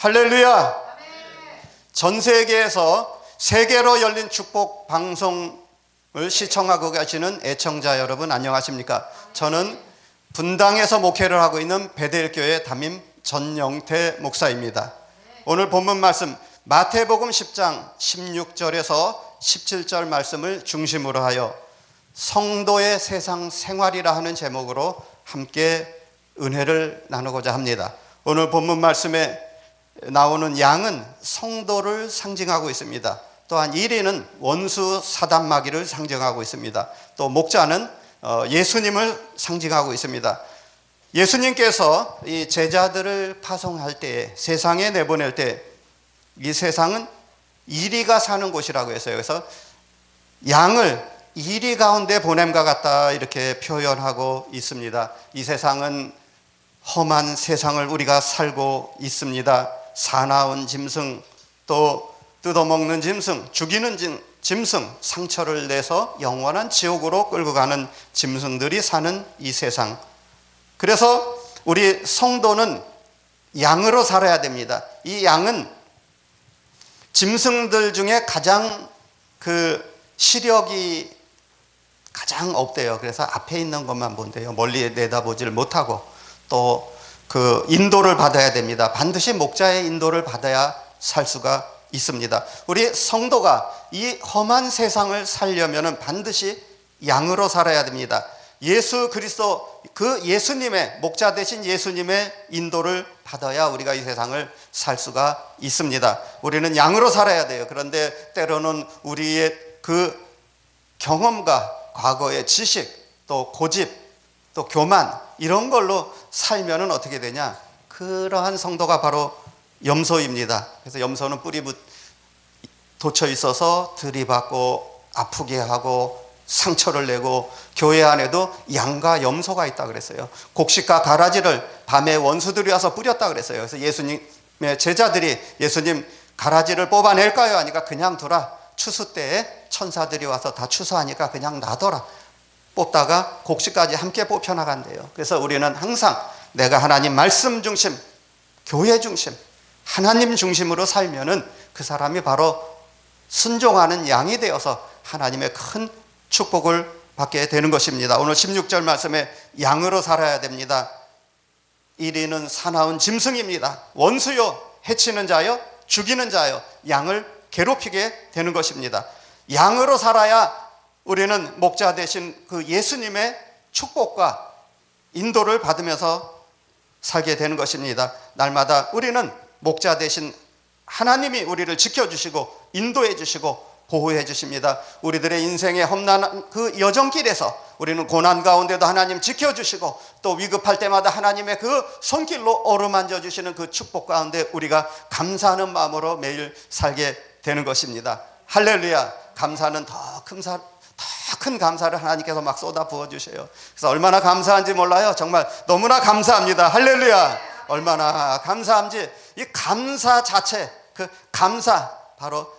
할렐루야. 전 세계에서 세계로 열린 축복 방송을 시청하고 계시는 애청자 여러분 안녕하십니까? 저는 분당에서 목회를 하고 있는 베델교회 담임 전영태 목사입니다. 오늘 본문 말씀 마태복음 10장 16절에서 17절 말씀을 중심으로 하여 성도의 세상 생활이라 하는 제목으로 함께 은혜를 나누고자 합니다. 오늘 본문 말씀에 나오는 양은 성도를 상징하고 있습니다. 또한 이리는 원수 사단마귀를 상징하고 있습니다. 또 목자는 예수님을 상징하고 있습니다. 예수님께서 이 제자들을 파송할 때, 세상에 내보낼 때 이 세상은 이리가 사는 곳이라고 했어요. 그래서 양을 이리 가운데 보냄과 같다 이렇게 표현하고 있습니다. 이 세상은 험한 세상을 우리가 살고 있습니다. 사나운 짐승, 또 뜯어먹는 짐승, 죽이는 짐승, 상처를 내서 영원한 지옥으로 끌고 가는 짐승들이 사는 이 세상. 그래서 우리 성도는 양으로 살아야 됩니다. 이 양은 짐승들 중에 가장 시력이 가장 없대요. 그래서 앞에 있는 것만 본대요. 멀리 내다보지를 못하고 또 인도를 받아야 됩니다. 반드시 목자의 인도를 받아야 살 수가 있습니다. 우리 성도가 이 험한 세상을 살려면 반드시 양으로 살아야 됩니다. 예수 그리스도 예수님의 목자 되신 예수님의 인도를 받아야 우리가 이 세상을 살 수가 있습니다. 우리는 양으로 살아야 돼요. 그런데 때로는 우리의 경험과 과거의 지식, 또 고집, 또 교만 이런 걸로 살면은 어떻게 되냐? 그러한 성도가 바로 염소입니다. 그래서 염소는 뿌리 돋쳐 있어서 들이받고 아프게 하고 상처를 내고, 교회 안에도 양과 염소가 있다 그랬어요. 곡식과 가라지를 밤에 원수들이 와서 뿌렸다 그랬어요. 그래서 예수님의 제자들이 예수님 가라지를 뽑아낼까요? 하니까 그냥 둬라. 추수 때에 천사들이 와서 다 추수하니까 그냥 놔둬라. 뽑다가 곡식까지 함께 뽑혀나간대요. 그래서 우리는 항상 내가 하나님 말씀 중심, 교회 중심, 하나님 중심으로 살면은 그 사람이 바로 순종하는 양이 되어서 하나님의 큰 축복을 받게 되는 것입니다. 오늘 16절 말씀에 양으로 살아야 됩니다. 이리는 사나운 짐승입니다. 원수요, 해치는 자요, 죽이는 자요, 양을 괴롭히게 되는 것입니다. 양으로 살아야 우리는 목자 되신 예수님의 축복과 인도를 받으면서 살게 되는 것입니다. 날마다 우리는 목자 되신 하나님이 우리를 지켜주시고 인도해 주시고 보호해 주십니다. 우리들의 인생의 험난한 여정길에서 우리는 고난 가운데도 하나님 지켜주시고 또 위급할 때마다 하나님의 손길로 어루만져 주시는 축복 가운데 우리가 감사하는 마음으로 매일 살게 되는 것입니다. 할렐루야. 감사는 더 큰 감사를 하나님께서 막 쏟아 부어 주셔요. 그래서 얼마나 감사한지 몰라요. 정말 너무나 감사합니다. 할렐루야. 얼마나 감사한지. 이 감사 자체, 감사 바로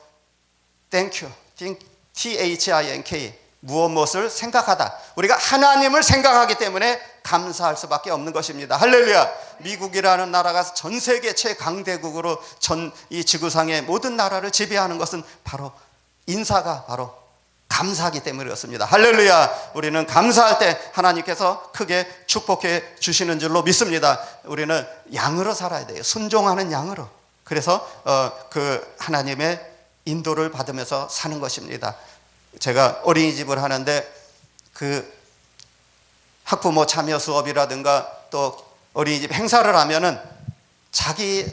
Thank you, THINK, 무엇을 생각하다. 우리가 하나님을 생각하기 때문에 감사할 수밖에 없는 것입니다. 할렐루야. 미국이라는 나라가 전 세계 최강대국으로 이 지구상의 모든 나라를 지배하는 것은 바로 인사가 바로 감사하기 때문에 그렇습니다. 할렐루야. 우리는 감사할 때 하나님께서 크게 축복해 주시는 줄로 믿습니다. 우리는 양으로 살아야 돼요. 순종하는 양으로. 그래서 하나님의 인도를 받으면서 사는 것입니다. 제가 어린이집을 하는데 학부모 참여 수업이라든가 또 어린이집 행사를 하면은 자기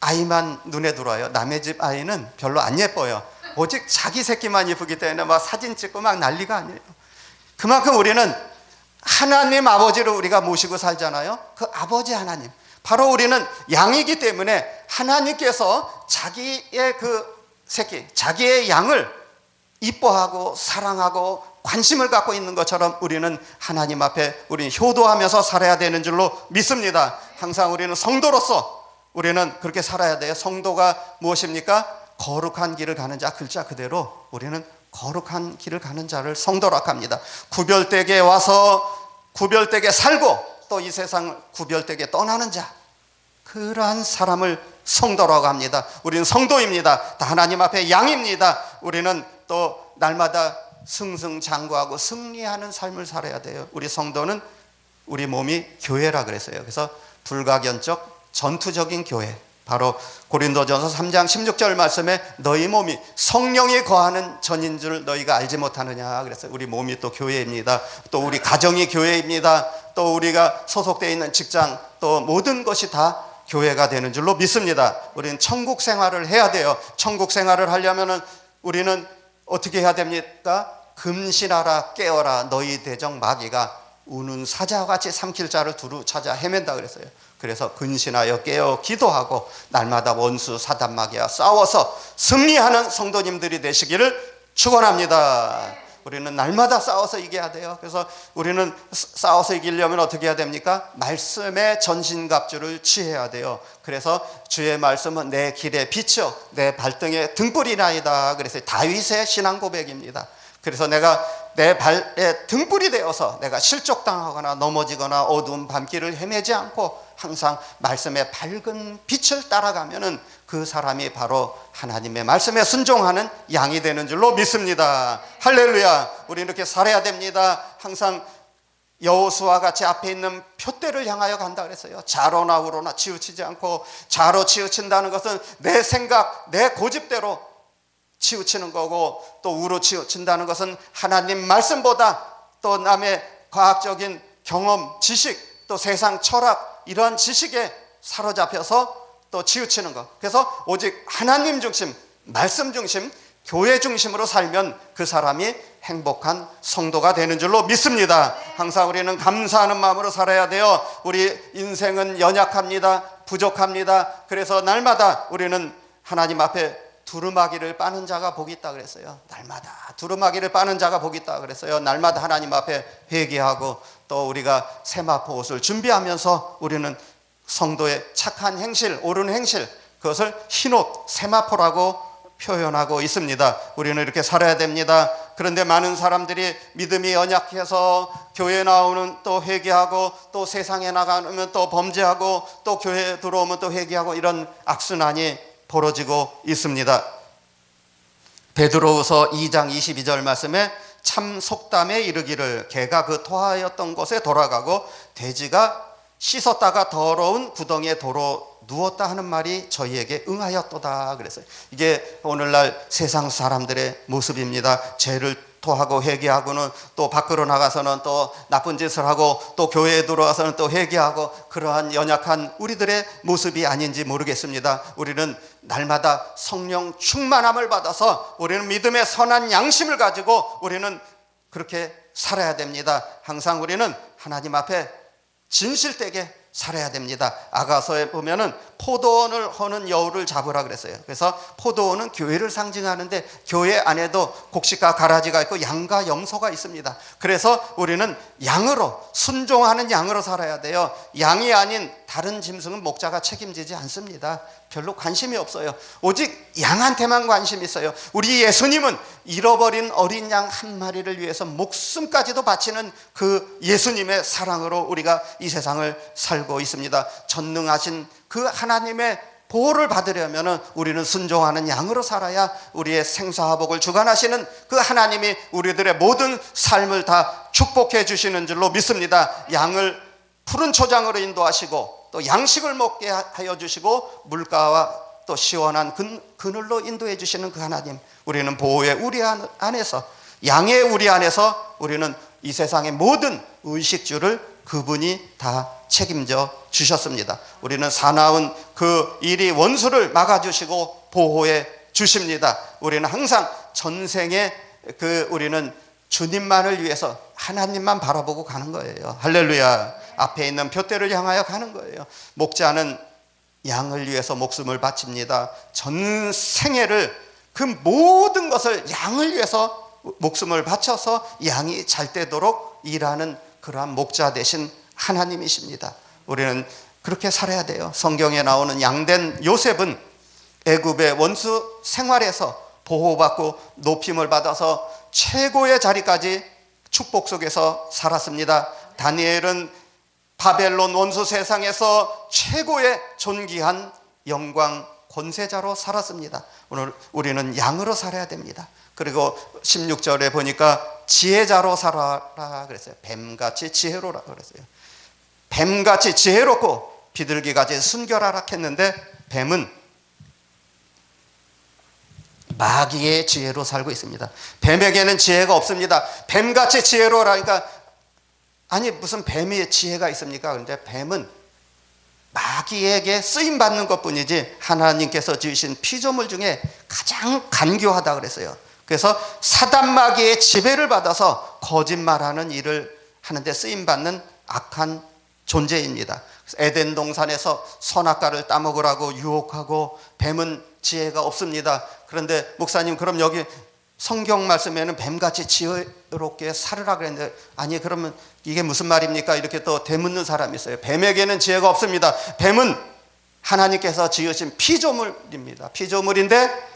아이만 눈에 들어와요. 남의 집 아이는 별로 안 예뻐요. 오직 자기 새끼만 예쁘기 때문에 막 사진 찍고 막 난리가 아니에요. 그만큼 우리는 하나님 아버지를 우리가 모시고 살잖아요. 그 아버지 하나님, 바로 우리는 양이기 때문에 하나님께서 자기의 새끼, 자기의 양을 이뻐하고 사랑하고 관심을 갖고 있는 것처럼 우리는 하나님 앞에 우리는 효도하면서 살아야 되는 줄로 믿습니다. 항상 우리는 성도로서 우리는 그렇게 살아야 돼요. 성도가 무엇입니까? 거룩한 길을 가는 자, 글자 그대로 우리는 거룩한 길을 가는 자를 성도라고 합니다. 구별되게 와서 구별되게 살고 또 이 세상을 구별되게 떠나는 자, 그러한 사람을 성도라고 합니다. 우리는 성도입니다. 다 하나님 앞에 양입니다. 우리는 또 날마다 승승장구하고 승리하는 삶을 살아야 돼요. 우리 성도는 우리 몸이 교회라 그랬어요. 그래서 불가견적 전투적인 교회, 바로 고린도전서 3장 16절 말씀에 너희 몸이 성령이 거하는 전인 줄 너희가 알지 못하느냐 그랬어요. 우리 몸이 또 교회입니다. 또 우리 가정이 교회입니다. 또 우리가 소속되어 있는 직장, 또 모든 것이 다 교회가 되는 줄로 믿습니다. 우리는 천국 생활을 해야 돼요. 천국 생활을 하려면 우리는 어떻게 해야 됩니까? 금신하라 깨어라 너희 대적 마귀가 우는 사자와 같이 삼킬 자를 두루 찾아 헤맨다 그랬어요. 그래서 근신하여 깨어 기도하고 날마다 원수 사단 마귀와 싸워서 승리하는 성도님들이 되시기를 축원합니다. 우리는 날마다 싸워서 이겨야 돼요. 그래서 우리는 싸워서 이기려면 어떻게 해야 됩니까? 말씀의 전신갑주를 취해야 돼요. 그래서 주의 말씀은 내 길의 빛이요 내 발등의 등불이나이다 그래서 다윗의 신앙 고백입니다. 그래서 내가 내 발에 등불이 되어서 내가 실족당하거나 넘어지거나 어두운 밤길을 헤매지 않고 항상 말씀의 밝은 빛을 따라가면은 그 사람이 바로 하나님의 말씀에 순종하는 양이 되는 줄로 믿습니다. 할렐루야. 우리 이렇게 살아야 됩니다. 항상 여호수아와 같이 앞에 있는 표대를 향하여 간다 그랬어요. 좌로나 우로나 치우치지 않고, 좌로 치우친다는 것은 내 생각, 내 고집대로 치우치는 거고, 또 우로 치우친다는 것은 하나님 말씀보다 또 남의 과학적인 경험, 지식, 또 세상 철학, 이러한 지식에 사로잡혀서 또 치우치는 것. 그래서 오직 하나님 중심, 말씀 중심, 교회 중심으로 살면 그 사람이 행복한 성도가 되는 줄로 믿습니다. 항상 우리는 감사하는 마음으로 살아야 돼요. 우리 인생은 연약합니다. 부족합니다. 그래서 날마다 우리는 하나님 앞에 두루마기를 빠는 자가 복이 있다 그랬어요. 날마다 두루마기를 빠는 자가 복이 있다 그랬어요. 날마다 하나님 앞에 회개하고, 또 우리가 세마포 옷을 준비하면서 우리는 성도의 착한 행실, 옳은 행실, 그것을 흰옷, 세마포라고 표현하고 있습니다. 우리는 이렇게 살아야 됩니다. 그런데 많은 사람들이 믿음이 연약해서 교회에 나오면 또 회개하고, 또 세상에 나가면 또 범죄하고, 또 교회에 들어오면 또 회개하고, 이런 악순환이 벌어지고 있습니다. 베드로후서 2장 22절 말씀에 참 속담에 이르기를 개가 그 토하였던 곳에 돌아가고 돼지가 씻었다가 더러운 구덩이에 도로 누웠다 하는 말이 저희에게 응하였도다 그랬어요. 이게 오늘날 세상 사람들의 모습입니다. 죄를 토하고 회개하고는 또 밖으로 나가서는 또 나쁜 짓을 하고, 또 교회에 들어와서는 또 회개하고, 그러한 연약한 우리들의 모습이 아닌지 모르겠습니다. 우리는 날마다 성령 충만함을 받아서 우리는 믿음의 선한 양심을 가지고 우리는 그렇게 살아야 됩니다. 항상 우리는 하나님 앞에 진실되게 살아야 됩니다. 아가서에 보면은 포도원을 허는 여우를 잡으라 그랬어요. 그래서 포도원은 교회를 상징하는데, 교회 안에도 곡식과 가라지가 있고 양과 염소가 있습니다. 그래서 우리는 양으로, 순종하는 양으로 살아야 돼요. 양이 아닌 다른 짐승은 목자가 책임지지 않습니다. 별로 관심이 없어요. 오직 양한테만 관심이 있어요. 우리 예수님은 잃어버린 어린 양 한 마리를 위해서 목숨까지도 바치는 그 예수님의 사랑으로 우리가 이 세상을 살고 있습니다. 전능하신 그 하나님의 보호를 받으려면 우리는 순종하는 양으로 살아야 우리의 생사화복을 주관하시는 그 하나님이 우리들의 모든 삶을 다 축복해 주시는 줄로 믿습니다. 양을 푸른 초장으로 인도하시고, 또 양식을 먹게 하여 주시고, 물가와 또 시원한 그늘로 인도해 주시는 그 하나님, 우리는 보호의 우리 안에서, 양의 우리 안에서 우리는 이 세상의 모든 의식주를 그분이 다 책임져 주셨습니다. 우리는 사나운 그 일이 원수를 막아주시고 보호해 주십니다. 우리는 항상 전생에 우리는 주님만을 위해서 하나님만 바라보고 가는 거예요. 할렐루야. 앞에 있는 표대를 향하여 가는 거예요. 목자는 양을 위해서 목숨을 바칩니다. 전 생애를 그 모든 것을 양을 위해서 목숨을 바쳐서 양이 잘 되도록 일하는 그러한 목자 되신 하나님이십니다. 우리는 그렇게 살아야 돼요. 성경에 나오는 양된 요셉은 애굽의 원수 생활에서 보호받고 높임을 받아서 최고의 자리까지 축복 속에서 살았습니다. 다니엘은 바벨론 원수 세상에서 최고의 존귀한 영광 권세자로 살았습니다. 오늘 우리는 양으로 살아야 됩니다. 그리고 16절에 보니까 지혜자로 살아라 그랬어요. 뱀같이 지혜로라 그랬어요. 뱀같이 지혜롭고 비둘기같이 순결하라 했는데 뱀은 마귀의 지혜로 살고 있습니다. 뱀에게는 지혜가 없습니다. 뱀같이 지혜로라니까 아니 무슨 뱀이 지혜가 있습니까? 그런데 뱀은 마귀에게 쓰임받는 것뿐이지 하나님께서 지으신 피조물 중에 가장 간교하다 그랬어요. 그래서 사단 마귀의 지배를 받아서 거짓말하는 일을 하는데 쓰임받는 악한 존재입니다. 에덴 동산에서 선악과를 따먹으라고 유혹하고 뱀은 지혜가 없습니다. 그런데 목사님 그럼 여기 성경 말씀에는 뱀같이 지혜롭게 살으라 그랬는데 아니 그러면 이게 무슨 말입니까? 이렇게 또 되묻는 사람이 있어요. 뱀에게는 지혜가 없습니다. 뱀은 하나님께서 지으신 피조물입니다. 피조물인데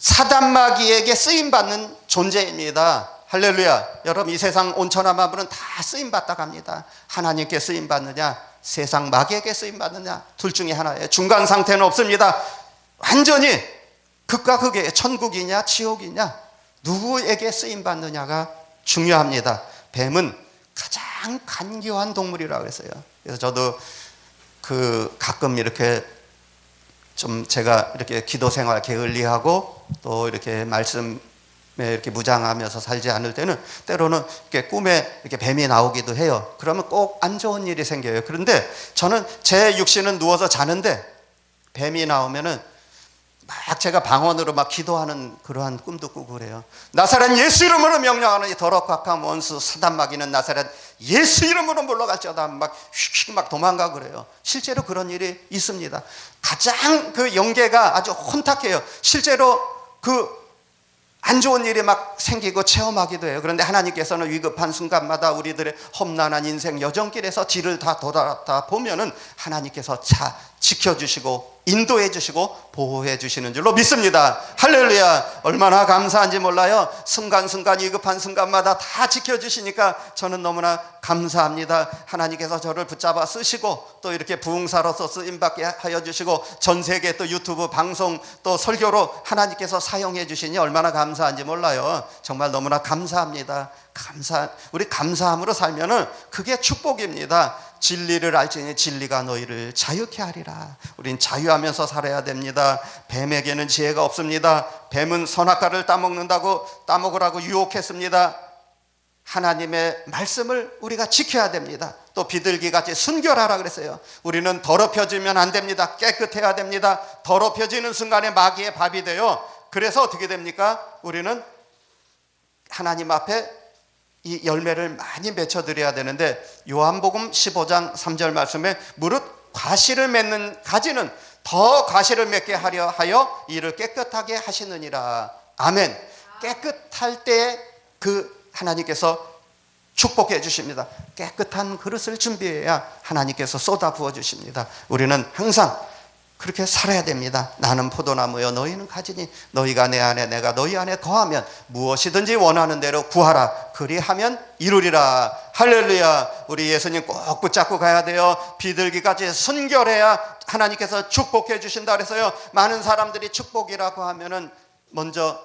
사단 마귀에게 쓰임받는 존재입니다. 할렐루야. 여러분 이 세상 온천한 만물은 다 쓰임받다 갑니다. 하나님께 쓰임받느냐 세상 마귀에게 쓰임받느냐 둘 중에 하나예요. 중간 상태는 없습니다. 완전히 극과 극이에요. 천국이냐 지옥이냐 누구에게 쓰임받느냐가 중요합니다. 뱀은 가장 간교한 동물이라고 했어요. 그래서 저도 가끔 이렇게 좀 제가 이렇게 기도 생활 게을리하고 또 이렇게 말씀에 이렇게 무장하면서 살지 않을 때는 때로는 이렇게 꿈에 이렇게 뱀이 나오기도 해요. 그러면 꼭 안 좋은 일이 생겨요. 그런데 저는 제 육신은 누워서 자는데 뱀이 나오면은 막 제가 방언으로 막 기도하는 그러한 꿈도 꾸고 그래요. 나사렛 예수 이름으로 명령하는 이 더럽고 악한 원수 사단 마귀는 나사렛 예수 이름으로 물러갈지어다 막 휙휙 막 도망가고 그래요. 실제로 그런 일이 있습니다. 가장 그 영계가 아주 혼탁해요. 실제로 안 좋은 일이 막 생기고 체험하기도 해요. 그런데 하나님께서는 위급한 순간마다 우리들의 험난한 인생 여정길에서 뒤를 다 돌아다 보면은 하나님께서 지켜주시고 인도해 주시고 보호해 주시는 줄로 믿습니다. 할렐루야. 얼마나 감사한지 몰라요. 순간순간 위급한 순간마다 다 지켜주시니까 저는 너무나 감사합니다. 하나님께서 저를 붙잡아 쓰시고 또 이렇게 부흥사로서 쓰임받게 하여 주시고 전 세계 또 유튜브 방송 또 설교로 하나님께서 사용해 주시니 얼마나 감사한지 몰라요. 정말 너무나 감사합니다. 우리 감사함으로 살면은 그게 축복입니다. 진리를 알지니 진리가 너희를 자유케 하리라. 우린 자유하면서 살아야 됩니다. 뱀에게는 지혜가 없습니다. 뱀은 선악과를 따먹으라고 유혹했습니다. 하나님의 말씀을 우리가 지켜야 됩니다. 또 비둘기같이 순결하라 그랬어요. 우리는 더럽혀지면 안 됩니다. 깨끗해야 됩니다. 더럽혀지는 순간에 마귀의 밥이 돼요. 그래서 어떻게 됩니까? 우리는 하나님 앞에 이 열매를 많이 맺혀드려야 되는데 요한복음 15장 3절 말씀에 무릇 과실을 맺는 가지는 더 과실을 맺게 하려 하여 이를 깨끗하게 하시느니라. 아멘. 깨끗할 때 하나님께서 축복해 주십니다. 깨끗한 그릇을 준비해야 하나님께서 쏟아 부어 주십니다. 우리는 항상 그렇게 살아야 됩니다. 나는 포도나무여 너희는 가지니 너희가 내 안에 내가 너희 안에 거하면 무엇이든지 원하는 대로 구하라. 그리하면 이루리라. 할렐루야. 우리 예수님 꼭 붙잡고 가야 돼요. 비둘기같이 순결해야 하나님께서 축복해 주신다 그래서요. 많은 사람들이 축복이라고 하면은 먼저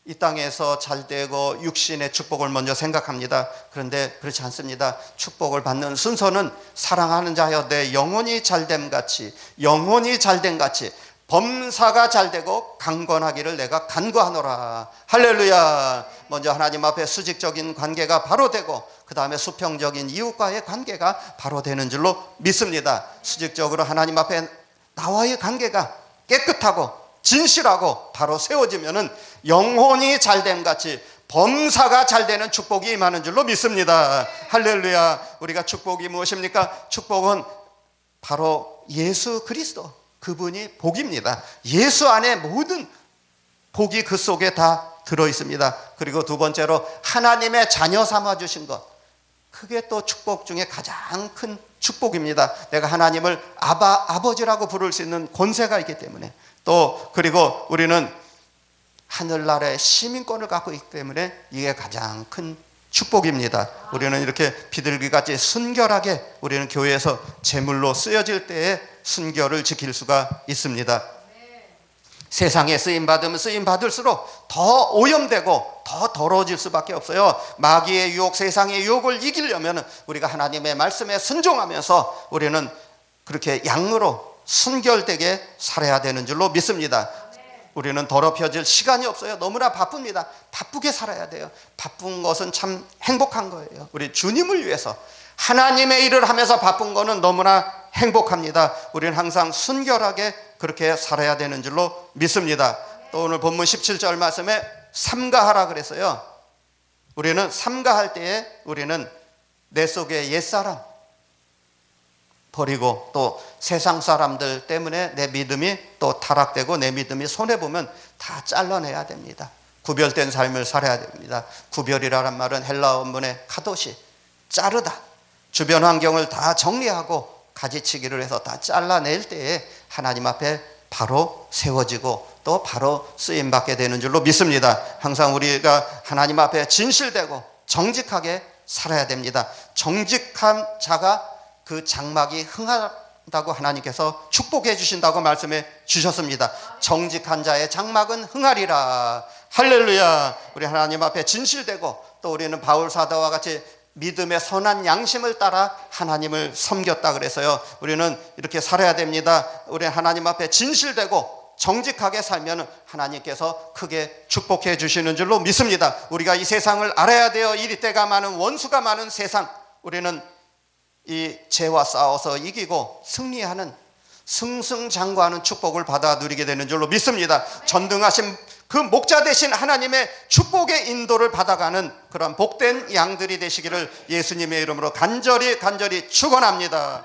이 땅에서 잘되고 육신의 축복을 먼저 생각합니다. 그런데 그렇지 않습니다. 축복을 받는 순서는 사랑하는 자여 내 영혼이 잘됨 같이 범사가 잘되고 강건하기를 내가 간구하노라. 할렐루야. 먼저 하나님 앞에 수직적인 관계가 바로 되고 그 다음에 수평적인 이웃과의 관계가 바로 되는 줄로 믿습니다. 수직적으로 하나님 앞에 나와의 관계가 깨끗하고 진실하고 바로 세워지면은 영혼이 잘됨 같이 범사가 잘되는 축복이 임하는 줄로 믿습니다. 할렐루야. 우리가 축복이 무엇입니까? 축복은 바로 예수 그리스도 그분이 복입니다. 예수 안에 모든 복이 그 속에 다 들어있습니다. 그리고 두 번째로 하나님의 자녀 삼아주신 것, 그게 또 축복 중에 가장 큰 축복입니다. 내가 하나님을 아버지라고 부를 수 있는 권세가 있기 때문에, 또 그리고 우리는 하늘나라의 시민권을 갖고 있기 때문에 이게 가장 큰 축복입니다. 우리는 이렇게 비둘기같이 순결하게 우리는 교회에서 제물로 쓰여질 때에 순결을 지킬 수가 있습니다. 세상에 쓰임받으면 쓰임받을수록 더 오염되고 더 더러워질 수밖에 없어요. 마귀의 유혹, 세상의 유혹을 이기려면 우리가 하나님의 말씀에 순종하면서 우리는 그렇게 양으로 순결되게 살아야 되는 줄로 믿습니다. 우리는 더럽혀질 시간이 없어요. 너무나 바쁩니다. 바쁘게 살아야 돼요. 바쁜 것은 참 행복한 거예요. 우리 주님을 위해서 하나님의 일을 하면서 바쁜 거는 너무나 행복합니다. 우리는 항상 순결하게 그렇게 살아야 되는 줄로 믿습니다. 또 오늘 본문 17절 말씀에 삼가하라 그랬어요. 우리는 삼가할 때에 우리는 내 속의 옛사람 버리고 또 세상 사람들 때문에 내 믿음이 또 타락되고 내 믿음이 손해보면 다 잘라내야 됩니다. 구별된 삶을 살아야 됩니다. 구별이라는 말은 헬라어 원문의 카도시, 자르다. 주변 환경을 다 정리하고 가지치기를 해서 다 잘라낼 때에 하나님 앞에 바로 세워지고 또 바로 쓰임받게 되는 줄로 믿습니다. 항상 우리가 하나님 앞에 진실되고 정직하게 살아야 됩니다. 정직한 자가 그 장막이 흥하다고 하나님께서 축복해 주신다고 말씀해 주셨습니다. 정직한 자의 장막은 흥하리라. 할렐루야. 우리 하나님 앞에 진실되고 또 우리는 바울 사도와 같이 믿음의 선한 양심을 따라 하나님을 섬겼다 그래서요. 우리는 이렇게 살아야 됩니다. 우리 하나님 앞에 진실되고 정직하게 살면 하나님께서 크게 축복해 주시는 줄로 믿습니다. 우리가 이 세상을 알아야 돼요. 이리때가 많은 원수가 많은 세상, 우리는 이 죄와 싸워서 이기고 승리하는 승승장구하는 축복을 받아 누리게 되는 줄로 믿습니다. 전등하신 그 목자 되신 하나님의 축복의 인도를 받아가는 그런 복된 양들이 되시기를 예수님의 이름으로 간절히 축원합니다.